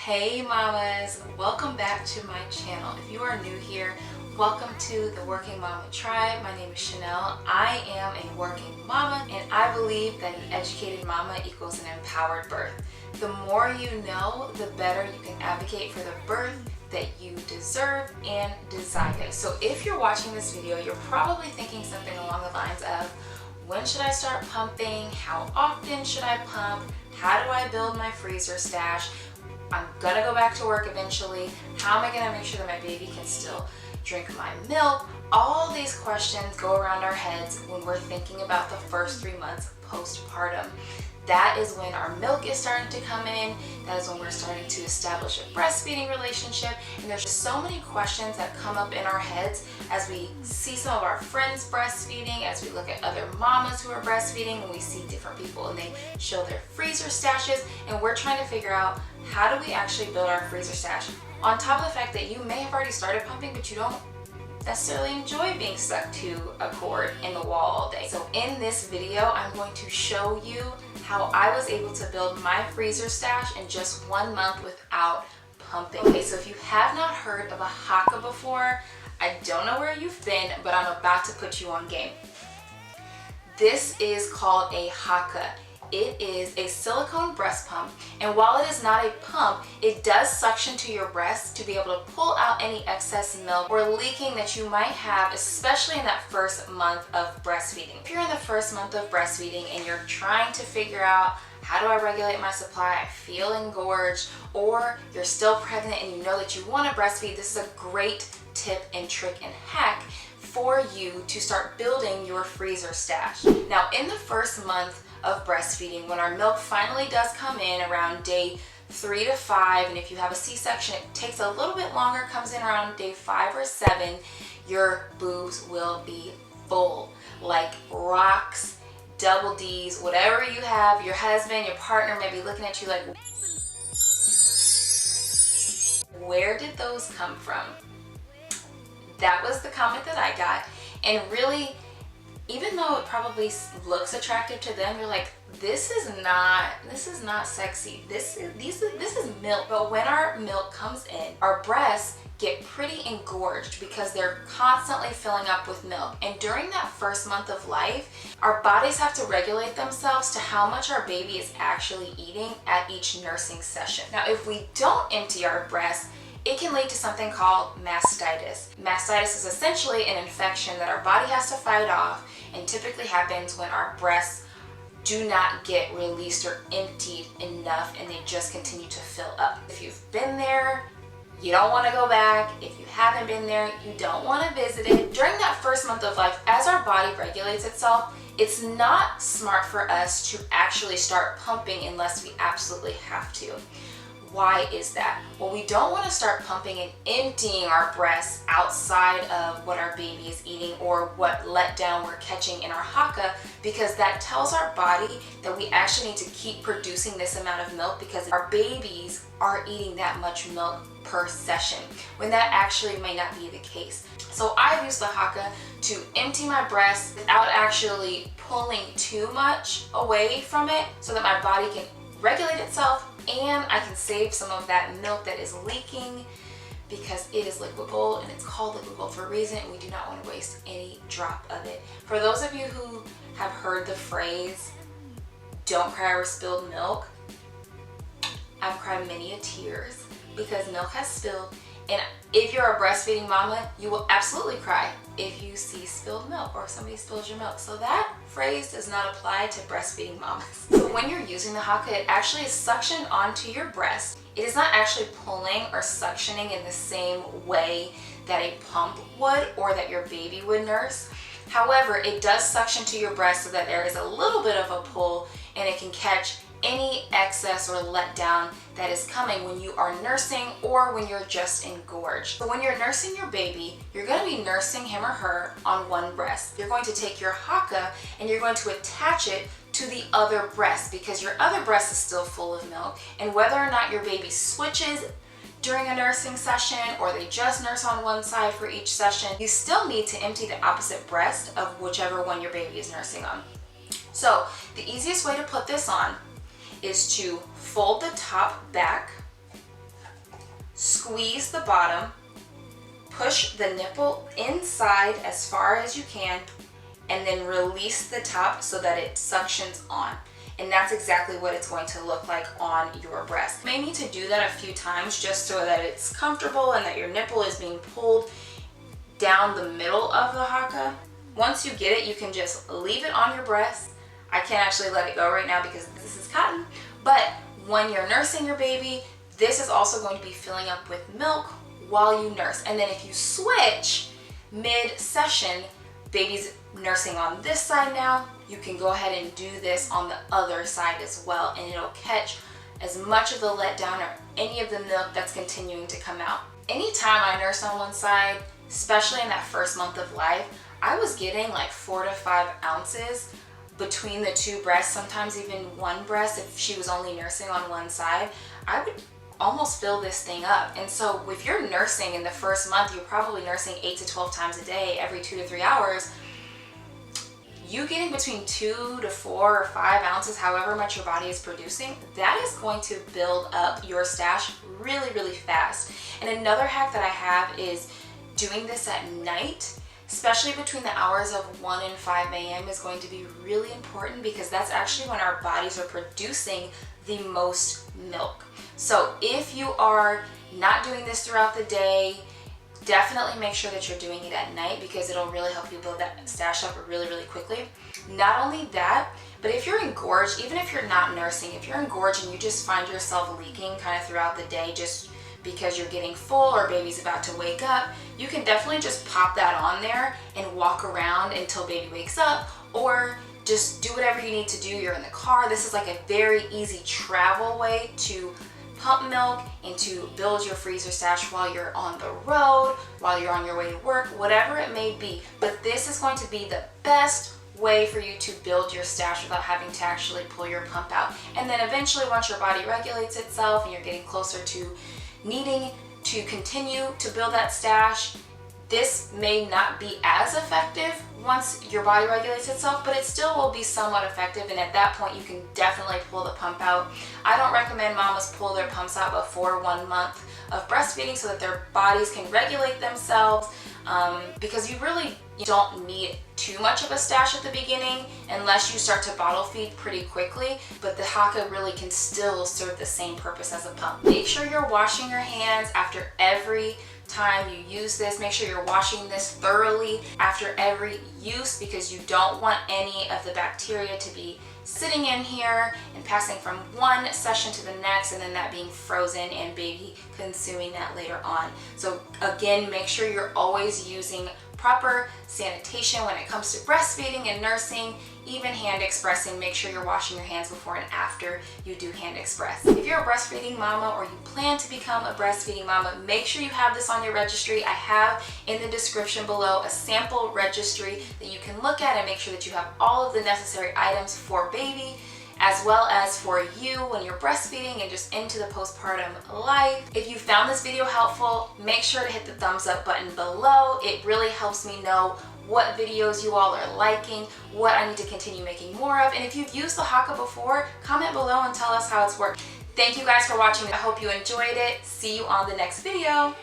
Hey mamas, welcome back to my channel. If you are new here, welcome to the Working Mama Tribe. My name is Chanel. I am a working mama and I believe that an educated mama equals an empowered birth. The more you know, the better you can advocate for the birth that you deserve and desire. So if you're watching this video, you're probably thinking something along the lines of, when should I start pumping? How often should I pump? How do I build my freezer stash? I'm gonna go back to work eventually. How am I gonna make sure that my baby can still drink my milk? All these questions go around our heads when we're thinking about the first 3 months postpartum. That is when our milk is starting to come in. That is when we're starting to establish a breastfeeding relationship. And there's just so many questions that come up in our heads as we see some of our friends breastfeeding, as we look at other mamas who are breastfeeding, and we see different people and they show their freezer stashes, and we're trying to figure out, how do we actually build our freezer stash? On top of the fact that you may have already started pumping, but you don't necessarily enjoy being stuck to a cord in the wall all day. So in this video, I'm going to show you how I was able to build my freezer stash in just 1 month without pumping. Okay, so if you have not heard of a Haaka before, I don't know where you've been, but I'm about to put you on game. This is called a Haaka. It is a silicone breast pump, and while it is not a pump, it does suction to your breast to be able to pull out any excess milk or leaking that you might have, especially in that first month of breastfeeding. If you're in the first month of breastfeeding and you're trying to figure out, how do I regulate my supply? I feel engorged, or you're still pregnant and you know that you want to breastfeed, this is a great tip and trick and hack for you to start building your freezer stash. Now, in the first month of breastfeeding, when our milk finally does come in around day 3 to 5, and if you have a C-section, it takes a little bit longer, comes in around day 5 or 7, your boobs will be full, like rocks, double D's, whatever you have. Your husband, your partner may be looking at you like, where did those come from? That was the comment that I got, and really, even though it probably looks attractive to them, you're like, this is not sexy. This is milk. But when our milk comes in, our breasts get pretty engorged because they're constantly filling up with milk. And during that first month of life, our bodies have to regulate themselves to how much our baby is actually eating at each nursing session. Now, if we don't empty our breasts, it can lead to something called mastitis. Mastitis is essentially an infection that our body has to fight off, and typically happens when our breasts do not get released or emptied enough and they just continue to fill up. If you've been there, you don't want to go back. If you haven't been there, you don't want to visit it. During that first month of life, as our body regulates itself, it's not smart for us to actually start pumping unless we absolutely have to. Why is that? Well, we don't want to start pumping and emptying our breasts outside of what our baby is eating or what letdown we're catching in our Hakka, because that tells our body that we actually need to keep producing this amount of milk because our babies are eating that much milk per session, when that actually may not be the case. So I've used the Hakka to empty my breasts without actually pulling too much away from it so that my body can regulate itself, and I can save some of that milk that is leaking because it is liquid gold, and it's called liquid gold for a reason, and we do not want to waste any drop of it. For those of you who have heard the phrase, don't cry over spilled milk, I've cried many a tears because milk has spilled, and if you're a breastfeeding mama, you will absolutely cry if you see spilled milk or if somebody spills your milk. So that phrase does not apply to breastfeeding mamas. So when you're using the Hakka, it actually is suctioned onto your breast. It is not actually pulling or suctioning in the same way that a pump would or that your baby would nurse. However, it does suction to your breast so that there is a little bit of a pull, and it can catch any excess or letdown that is coming when you are nursing or when you're just engorged. So when you're nursing your baby, you're going to be nursing him or her on one breast. You're going to take your Hakka and you're going to attach it to the other breast because your other breast is still full of milk, and whether or not your baby switches during a nursing session or they just nurse on one side for each session, you still need to empty the opposite breast of whichever one your baby is nursing on. So the easiest way to put this on is to fold the top back squeeze the bottom, push the nipple inside as far as you can, and then release the top so that it suctions on. And that's exactly what it's going to look like on your breast. You may need to do that a few times just so that it's comfortable and that your nipple is being pulled down the middle of the Haaka. Once you get it, you can just leave it on your breast. I can't actually let it go right now because this is cotton, but when you're nursing your baby, this is also going to be filling up with milk while you nurse. And then if you switch mid-session, baby's nursing on this side now, you can go ahead and do this on the other side as well, and it'll catch as much of the letdown or any of the milk that's continuing to come out. Anytime I nurse on one side, especially in that first month of life, I was getting like 4 to 5 ounces between the two breasts, sometimes even one breast. If she was only nursing on one side, I would almost fill this thing up. And so if you're nursing in the first month, you're probably nursing 8 to 12 times a day, every 2 to 3 hours. You getting between 2 to 4 or 5 ounces, however much your body is producing, that is going to build up your stash really, really fast. And another hack that I have is doing this at night, especially between the hours of 1 and 5 a.m. is going to be really important, because that's actually when our bodies are producing the most milk. So if you are not doing this throughout the day, definitely make sure that you're doing it at night, because it'll really help you build that stash up really, really quickly. Not only that, but if you're engorged, even if you're not nursing, if you're engorged and you just find yourself leaking kind of throughout the day just because you're getting full or baby's about to wake up, you can definitely just pop that on there and walk around until baby wakes up, or just do whatever you need to do. You're in the car. This is like a very easy travel way to pump milk and to build your freezer stash while you're on the road, while you're on your way to work, whatever it may be. But this is going to be the best way for you to build your stash without having to actually pull your pump out. And then eventually, once your body regulates itself and you're getting closer to needing to continue to build that stash, this may not be as effective once your body regulates itself, but it still will be somewhat effective. And at that point, you can definitely pull the pump out. I don't recommend mamas pull their pumps out before 1 month of breastfeeding so that their bodies can regulate themselves, because you really don't need too much of a stash at the beginning unless you start to bottle feed pretty quickly. But the Haaka really can still serve the same purpose as a pump. Make sure you're washing your hands after every time you use this. Make sure you're washing this thoroughly after every use, because you don't want any of the bacteria to be sitting in here and passing from one session to the next, and then that being frozen and baby consuming that later on. So again, make sure you're always using proper sanitation when it comes to breastfeeding and nursing, even hand expressing. Make sure you're washing your hands before and after you do hand express. If you're a breastfeeding mama or you plan to become a breastfeeding mama, make sure you have this on your registry. I have in the description below a sample registry that you can look at and make sure that you have all of the necessary items for baby, as well as for you when you're breastfeeding and just into the postpartum life. If you found this video helpful, make sure to hit the thumbs up button below. It really helps me know what videos you all are liking, what I need to continue making more of. And if you've used the Haaka before, comment below and tell us how it's worked. Thank you guys for watching. I hope you enjoyed it. See you on the next video.